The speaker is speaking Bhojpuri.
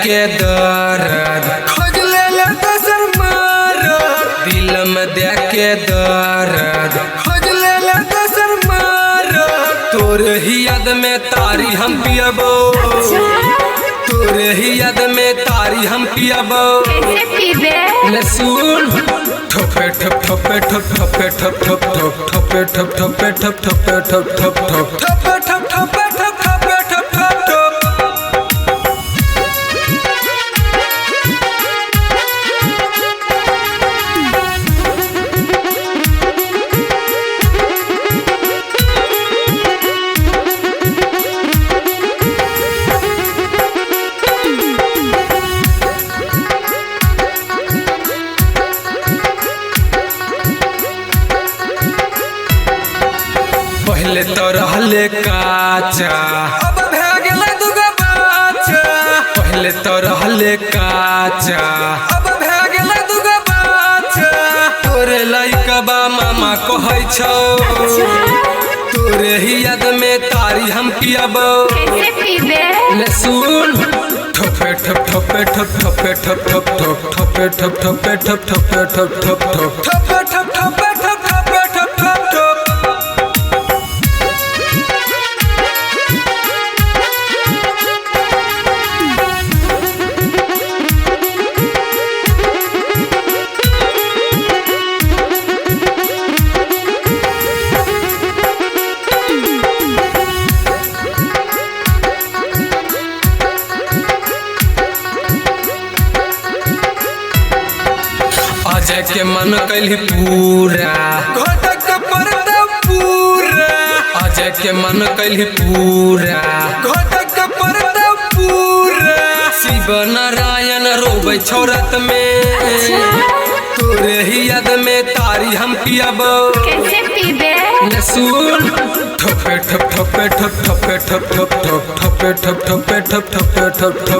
के दर्द खोज ले दोसर मरद, दिल में दे के दर्द खोज ले दोसर मरद। तोरे ही याद में तारी हम पियबो, तोरे ही याद में तारी हम पियबो। कैसे पीबे? ले सुन ठोपे ठप ठोपे ठप ठोपे ठप ठप ठप ठोपे ठप ठोपे ठप ठोपे ठप ठप ठप ठोपे ठप ठोपे ठप ठोपे ठप ठप ठप। पहले तो रहले काचा अब भे गेले दुगो बाचा, पहले तो रहले काचा अब भे गेले दुगो बाचा। तोरे लइका बा मामा कहै छौ, तोरे ही याद में तारी हम पियबो। कैसे पीबे? ले सुन ठोपे ठप ठोपे ठप ठोपे ठप ठप ठप ठोपे ठप ठोपे ठप ठोपे ठप ठप ठप ठोपे ठप ठोपे ठप ठोपे ठप ठप ठप। अजय के मन कैली पूरा घटक पर्दा पूरा, अजय के मन कैली पूरा घटक पर्दा पूरा। शिव नारायण रोबै छोरत में, तोरे ही याद में तारी हम पियबो। कैसे पीबे? ले सुन ठोपे ठप ठोपे ठप ठोपे ठप ठप ठप ठोपे ठप ठोपे ठप ठोपे ठप ठप